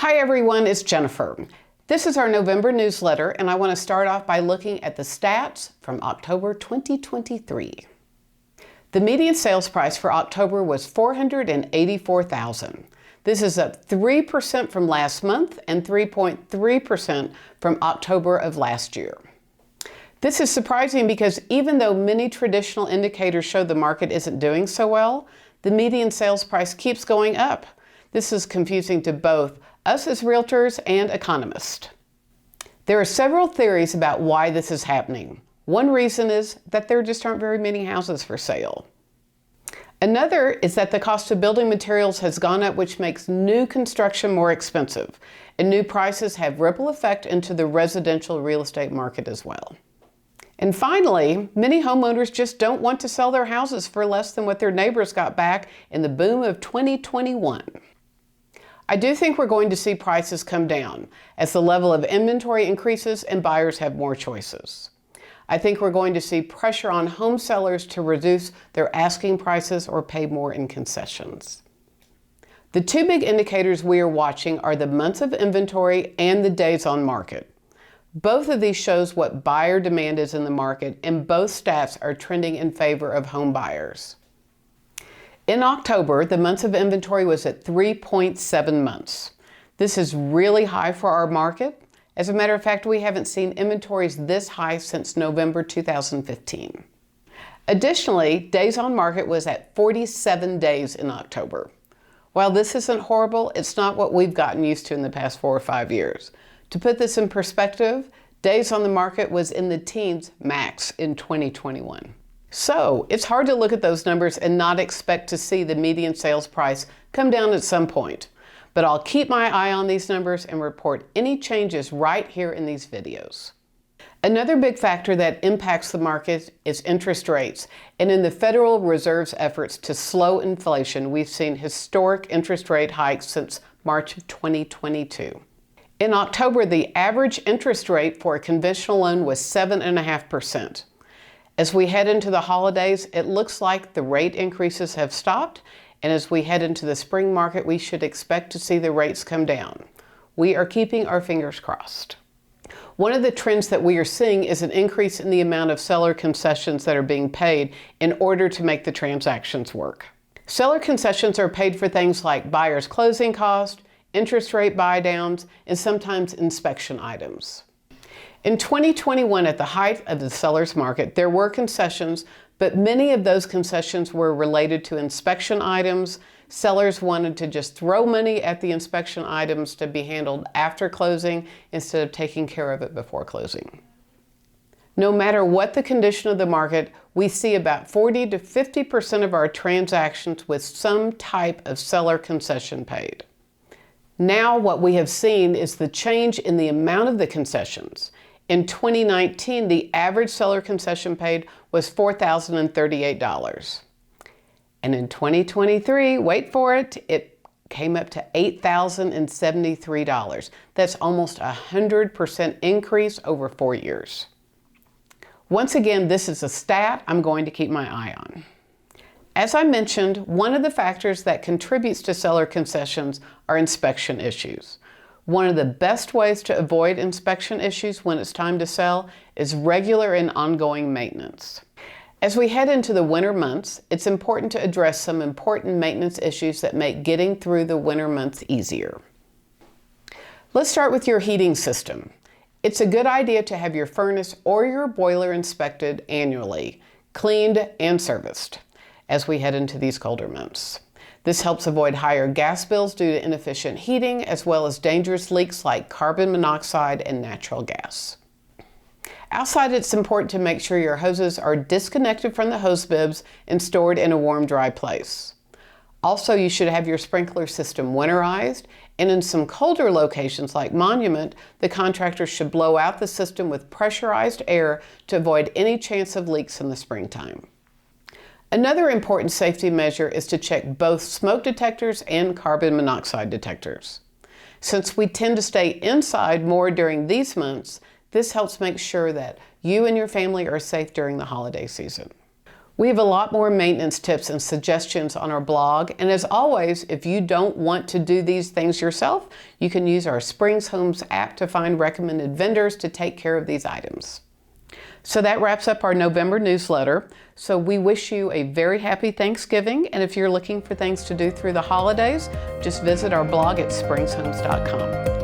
Hi everyone, it's Jennifer. This is our November newsletter, and I want to start off by looking at the stats from October 2023. The median sales price for October was $484,000. This is up 3% from last month and 3.3% from October of last year. This is surprising because even though many traditional indicators show the market isn't doing so well, the median sales price keeps going up. This is confusing to both us as realtors and economists. There are several theories about why this is happening. One reason is that there just aren't very many houses for sale. Another is that the cost of building materials has gone up, which makes new construction more expensive, and new prices have ripple effect into the residential real estate market as well. And finally, many homeowners just don't want to sell their houses for less than what their neighbors got back in the boom of 2021. I do think we're going to see prices come down as the level of inventory increases and buyers have more choices. I think we're going to see pressure on home sellers to reduce their asking prices or pay more in concessions. The two big indicators we are watching are the months of inventory and the days on market. Both of these shows what buyer demand is in the market, and both stats are trending in favor of home buyers. In October, the months of inventory was at 3.7 months. This is really high for our market. As a matter of fact, we haven't seen inventories this high since November 2015. Additionally, days on market was at 47 days in October. While this isn't horrible, it's not what we've gotten used to in the past 4 or 5 years. To put this in perspective, days on the market was in the teens max in 2021. So it's hard to look at those numbers and not expect to see the median sales price come down at some point. But I'll keep my eye on these numbers and report any changes right here in these videos. Another big factor that impacts the market is interest rates. And in the Federal Reserve's efforts to slow inflation, we've seen historic interest rate hikes since March of 2022. In October, the average interest rate for a conventional loan was 7.5%. As we head into the holidays, it looks like the rate increases have stopped, and as we head into the spring market, we should expect to see the rates come down. We are keeping our fingers crossed. One of the trends that we are seeing is an increase in the amount of seller concessions that are being paid in order to make the transactions work. Seller concessions are paid for things like buyer's closing cost, interest rate buy-downs, and sometimes inspection items. In 2021, at the height of the seller's market, there were concessions, but many of those concessions were related to inspection items. Sellers wanted to just throw money at the inspection items to be handled after closing instead of taking care of it before closing. No matter what the condition of the market, we see about 40 to 50% of our transactions with some type of seller concession paid. Now what we have seen is the change in the amount of the concessions. In 2019, the average seller concession paid was $4,038. And in 2023, wait for it, it came up to $8,073. That's almost a 100% increase over 4 years. Once again, this is a stat I'm going to keep my eye on. As I mentioned, one of the factors that contributes to seller concessions are inspection issues. One of the best ways to avoid inspection issues when it's time to sell is regular and ongoing maintenance. As we head into the winter months, it's important to address some important maintenance issues that make getting through the winter months easier. Let's start with your heating system. It's a good idea to have your furnace or your boiler inspected annually, cleaned and serviced as we head into these colder months. This helps avoid higher gas bills due to inefficient heating, as well as dangerous leaks like carbon monoxide and natural gas. Outside, it's important to make sure your hoses are disconnected from the hose bibs and stored in a warm, dry place. Also, you should have your sprinkler system winterized, and in some colder locations like Monument, the contractor should blow out the system with pressurized air to avoid any chance of leaks in the springtime. Another important safety measure is to check both smoke detectors and carbon monoxide detectors. Since we tend to stay inside more during these months, this helps make sure that you and your family are safe during the holiday season. We have a lot more maintenance tips and suggestions on our blog, and as always, if you don't want to do these things yourself, you can use our Springs Homes app to find recommended vendors to take care of these items. So that wraps up our November newsletter. So we wish you a very happy Thanksgiving, and if you're looking for things to do through the holidays, just visit our blog at springshomes.com.